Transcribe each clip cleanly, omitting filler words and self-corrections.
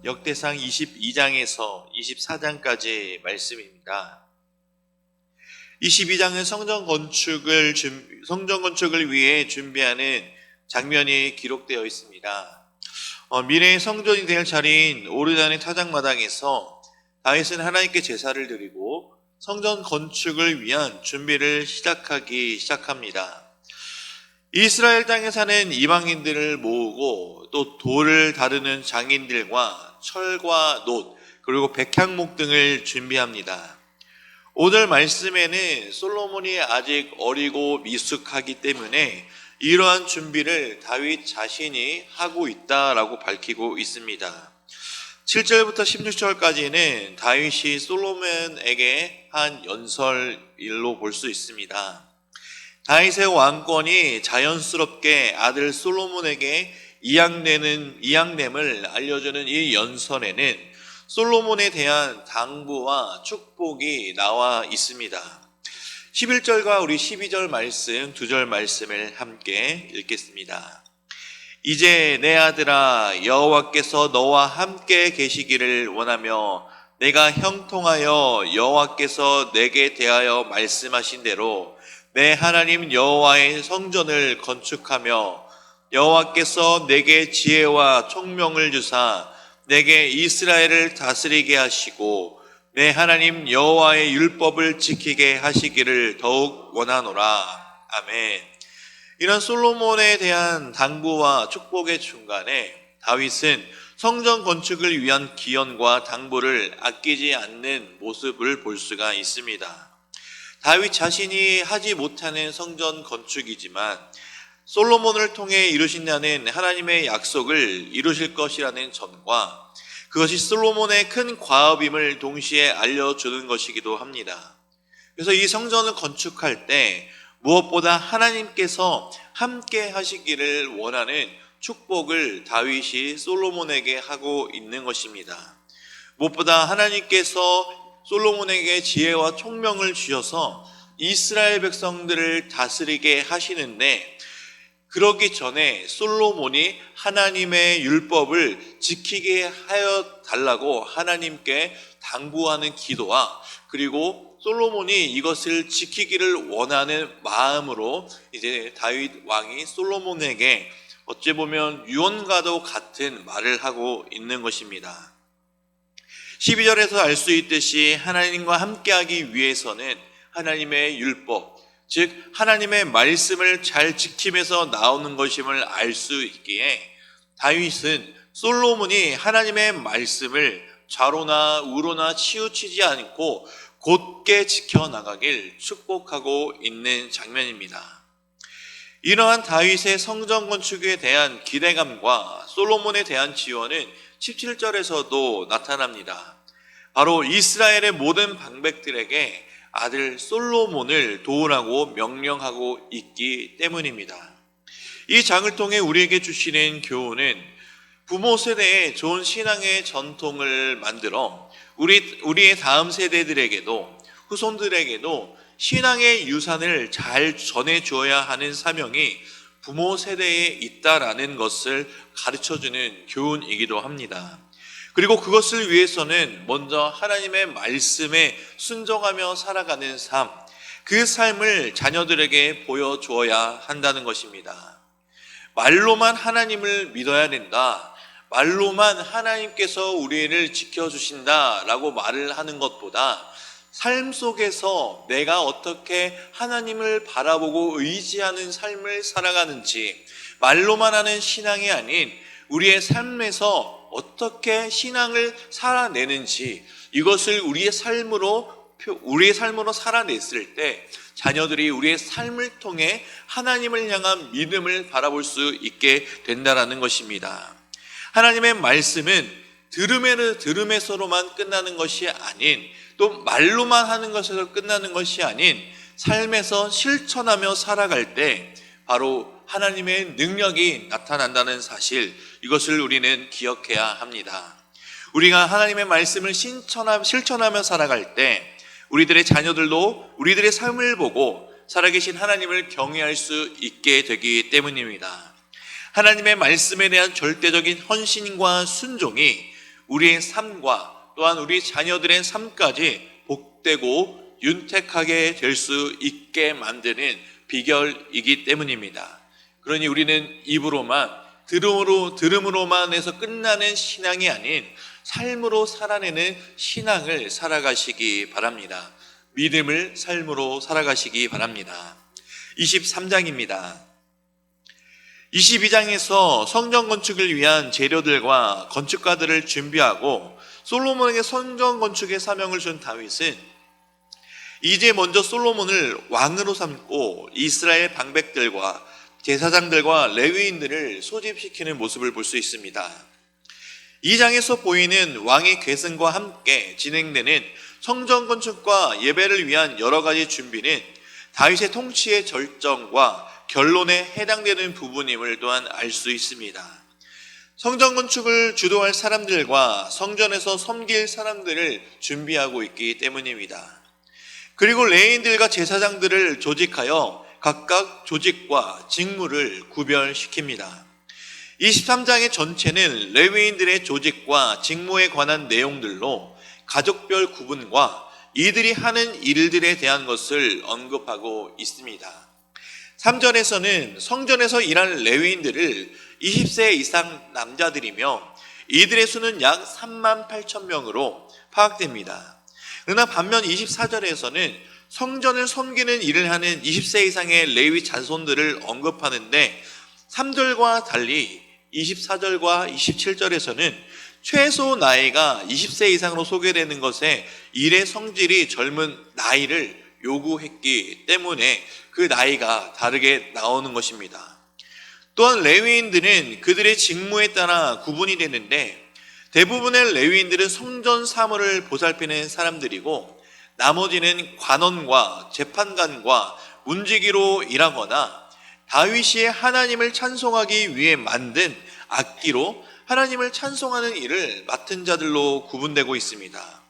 역대상 22장에서 24장까지 말씀입니다. 22장은 성전 건축을 위해 준비하는 장면이 기록되어 있습니다. 미래의 성전이 될 자리인 오르단의 타작마당에서 다윗은 하나님께 제사를 드리고 성전 건축을 위한 준비를 시작합니다. 이스라엘 땅에 사는 이방인들을 모으고 또 돌을 다루는 장인들과 철과 놋 그리고 백향목 등을 준비합니다. 오늘 말씀에는 솔로몬이 아직 어리고 미숙하기 때문에 이러한 준비를 다윗 자신이 하고 있다라고 밝히고 있습니다. 7절부터 16절까지는 다윗이 솔로몬에게 한 연설일로 볼 수 있습니다. 다윗의 왕권이 자연스럽게 아들 솔로몬에게 이양됨을 알려주는 이 연설에는 솔로몬에 대한 당부와 축복이 나와 있습니다. 11절과 우리 12절 말씀, 2절 말씀을 함께 읽겠습니다. 이제 내 아들아, 여호와께서 너와 함께 계시기를 원하며 내가 형통하여 여호와께서 내게 대하여 말씀하신 대로 내 하나님 여호와의 성전을 건축하며 여호와께서 내게 지혜와 총명을 주사 내게 이스라엘을 다스리게 하시고 내 하나님 여호와의 율법을 지키게 하시기를 더욱 원하노라. 아멘. 이런 솔로몬에 대한 당부와 축복의 중간에 다윗은 성전 건축을 위한 기원과 당부를 아끼지 않는 모습을 볼 수가 있습니다. 다윗 자신이 하지 못하는 성전 건축이지만 솔로몬을 통해 이루신다는 하나님의 약속을 이루실 것이라는 점과 그것이 솔로몬의 큰 과업임을 동시에 알려주는 것이기도 합니다. 그래서 이 성전을 건축할 때 무엇보다 하나님께서 함께 하시기를 원하는 축복을 다윗이 솔로몬에게 하고 있는 것입니다. 무엇보다 하나님께서 솔로몬에게 지혜와 총명을 주셔서 이스라엘 백성들을 다스리게 하시는데 그러기 전에 솔로몬이 하나님의 율법을 지키게 하여 달라고 하나님께 당부하는 기도와 그리고 솔로몬이 이것을 지키기를 원하는 마음으로 이제 다윗 왕이 솔로몬에게 어찌 보면 유언과도 같은 말을 하고 있는 것입니다. 12절에서 알 수 있듯이 하나님과 함께하기 위해서는 하나님의 율법, 즉 하나님의 말씀을 잘 지키면서 나오는 것임을 알 수 있기에 다윗은 솔로몬이 하나님의 말씀을 좌로나 우로나 치우치지 않고 곧게 지켜나가길 축복하고 있는 장면입니다. 이러한 다윗의 성전 건축에 대한 기대감과 솔로몬에 대한 지원은 17절에서도 나타납니다. 바로 이스라엘의 모든 방백들에게 아들 솔로몬을 도우라고 명령하고 있기 때문입니다. 이 장을 통해 우리에게 주시는 교훈은 부모 세대에 좋은 신앙의 전통을 만들어 우리의 다음 세대들에게도 후손들에게도 신앙의 유산을 잘 전해주어야 하는 사명이 부모 세대에 있다라는 것을 가르쳐주는 교훈이기도 합니다. 그리고 그것을 위해서는 먼저 하나님의 말씀에 순종하며 살아가는 삶, 그 삶을 자녀들에게 보여주어야 한다는 것입니다. 말로만 하나님을 믿어야 된다, 말로만 하나님께서 우리를 지켜주신다라고 말을 하는 것보다 삶 속에서 내가 어떻게 하나님을 바라보고 의지하는 삶을 살아가는지, 말로만 하는 신앙이 아닌 우리의 삶에서 어떻게 신앙을 살아내는지, 이것을 우리의 삶으로 살아냈을 때 자녀들이 우리의 삶을 통해 하나님을 향한 믿음을 바라볼 수 있게 된다는 것입니다. 하나님의 말씀은 들음에서로만 끝나는 것이 아닌, 또 말로만 하는 것에서 끝나는 것이 아닌 삶에서 실천하며 살아갈 때 바로 하나님의 능력이 나타난다는 사실, 이것을 우리는 기억해야 합니다. 우리가 하나님의 말씀을 실천하며 살아갈 때 우리들의 자녀들도 우리들의 삶을 보고 살아계신 하나님을 경외할 수 있게 되기 때문입니다. 하나님의 말씀에 대한 절대적인 헌신과 순종이 우리의 삶과 또한 우리 자녀들의 삶까지 복되고 윤택하게 될 수 있게 만드는 비결이기 때문입니다. 그러니 우리는 입으로만 들음으로만 해서 끝나는 신앙이 아닌 삶으로 살아내는 신앙을 살아가시기 바랍니다. 믿음을 삶으로 살아가시기 바랍니다. 23장입니다. 22장에서 성전 건축을 위한 재료들과 건축가들을 준비하고 솔로몬에게 성전 건축의 사명을 준 다윗은 이제 먼저 솔로몬을 왕으로 삼고 이스라엘 방백들과 제사장들과 레위인들을 소집시키는 모습을 볼 수 있습니다. 이 장에서 보이는 왕의 계승과 함께 진행되는 성전 건축과 예배를 위한 여러 가지 준비는 다윗의 통치의 절정과 결론에 해당되는 부분임을 또한 알 수 있습니다. 성전 건축을 주도할 사람들과 성전에서 섬길 사람들을 준비하고 있기 때문입니다. 그리고 레위인들과 제사장들을 조직하여 각각 조직과 직무를 구별시킵니다. 23장의 전체는 레위인들의 조직과 직무에 관한 내용들로 가족별 구분과 이들이 하는 일들에 대한 것을 언급하고 있습니다. 3절에서는 성전에서 일할 레위인들을 20세 이상 남자들이며 이들의 수는 약 3만 8천 명으로 파악됩니다. 그러나 반면 24절에서는 성전을 섬기는 일을 하는 20세 이상의 레위 자손들을 언급하는데 3절과 달리 24절과 27절에서는 최소 나이가 20세 이상으로 소개되는 것에 일의 성질이 젊은 나이를 요구했기 때문에 그 나이가 다르게 나오는 것입니다. 또한 레위인들은 그들의 직무에 따라 구분이 되는데 대부분의 레위인들은 성전 사물을 보살피는 사람들이고 나머지는 관원과 재판관과 문지기로 일하거나 다윗이 하나님을 찬송하기 위해 만든 악기로 하나님을 찬송하는 일을 맡은 자들로 구분되고 있습니다.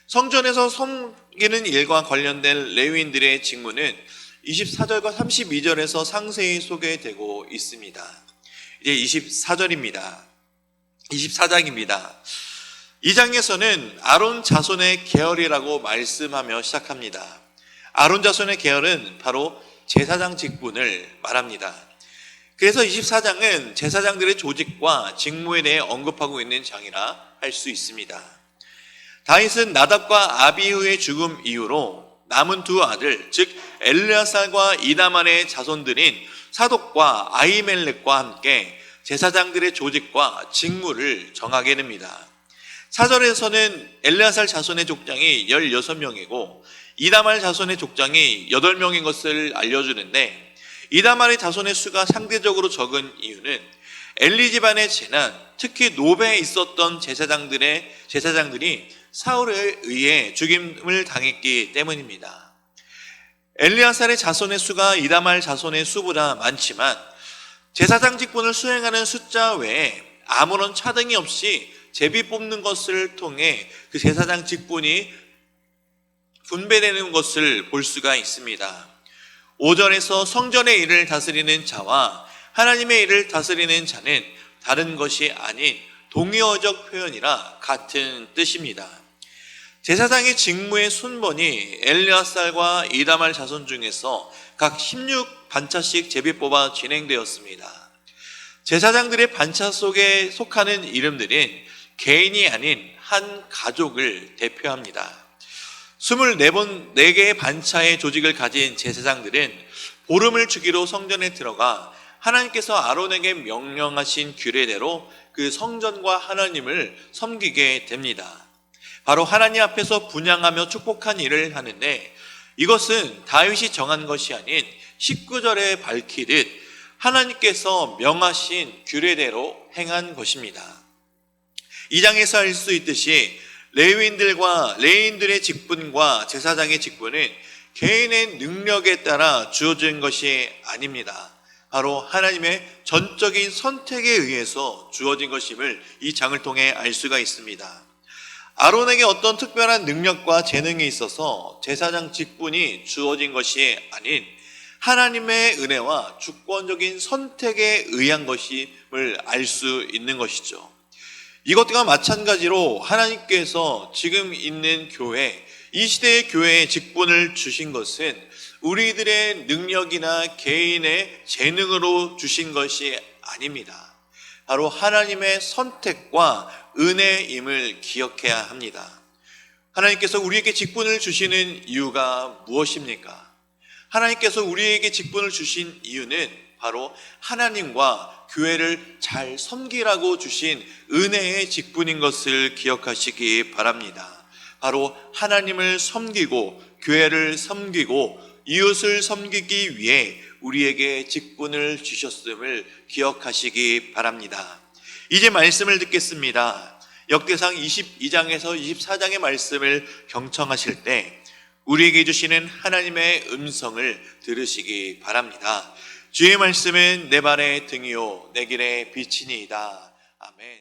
성전에서 섬기는 일과 관련된 레위인들의 직무는 24절과 32절에서 상세히 소개되고 있습니다. 이제 24장입니다. 이 장에서는 아론 자손의 계열이라고 말씀하며 시작합니다. 아론 자손의 계열은 바로 제사장 직분을 말합니다. 그래서 24장은 제사장들의 조직과 직무에 대해 언급하고 있는 장이라 할 수 있습니다. 다윗은 나답과 아비후의 죽음 이후로 남은 두 아들, 즉 엘르야살과 이다말의 자손들인 사독과 아히멜렉과 함께 제사장들의 조직과 직무를 정하게 됩니다. 4절에서는 엘르야살 자손의 족장이 16명이고 이다말 자손의 족장이 8명인 것을 알려주는데 이다말의 자손의 수가 상대적으로 적은 이유는 엘리 집안의 재난, 특히 노베에 있었던 제사장들이 사울에 의해 죽임을 당했기 때문입니다. 엘르야살의 자손의 수가 이다말 자손의 수보다 많지만 제사장 직분을 수행하는 숫자 외에 아무런 차등이 없이 제비 뽑는 것을 통해 그 제사장 직분이 분배되는 것을 볼 수가 있습니다. 5절에서 성전의 일을 다스리는 자와 하나님의 일을 다스리는 자는 다른 것이 아닌 동의어적 표현이라 같은 뜻입니다. 제사장의 직무의 순번이 엘르야살과 이다말 자손 중에서 각 16반차씩 제비 뽑아 진행되었습니다. 제사장들의 반차 속에 속하는 이름들은 개인이 아닌 한 가족을 대표합니다. 24개의 반차의 조직을 가진 제사장들은 보름을 주기로 성전에 들어가 하나님께서 아론에게 명령하신 규례대로 그 성전과 하나님을 섬기게 됩니다. 바로 하나님 앞에서 분향하며 축복한 일을 하는데 이것은 다윗이 정한 것이 아닌 19절에 밝히듯 하나님께서 명하신 규례대로 행한 것입니다. 이 장에서 알 수 있듯이 레위인들의 직분과 제사장의 직분은 개인의 능력에 따라 주어진 것이 아닙니다. 바로 하나님의 전적인 선택에 의해서 주어진 것임을 이 장을 통해 알 수가 있습니다. 아론에게 어떤 특별한 능력과 재능이 있어서 제사장 직분이 주어진 것이 아닌 하나님의 은혜와 주권적인 선택에 의한 것임을 알 수 있는 것이죠. 이것과 마찬가지로 하나님께서 지금 있는 교회, 이 시대의 교회에 직분을 주신 것은 우리들의 능력이나 개인의 재능으로 주신 것이 아닙니다. 바로 하나님의 선택과 은혜임을 기억해야 합니다. 하나님께서 우리에게 직분을 주시는 이유가 무엇입니까? 하나님께서 우리에게 직분을 주신 이유는 바로 하나님과 교회를 잘 섬기라고 주신 은혜의 직분인 것을 기억하시기 바랍니다. 바로 하나님을 섬기고 교회를 섬기고 이웃을 섬기기 위해 우리에게 직분을 주셨음을 기억하시기 바랍니다. 이제 말씀을 듣겠습니다. 역대상 22장에서 24장의 말씀을 경청하실 때 우리에게 주시는 하나님의 음성을 들으시기 바랍니다. 주의 말씀은 내 발의 등이요 내 길의 빛이니이다. 아멘.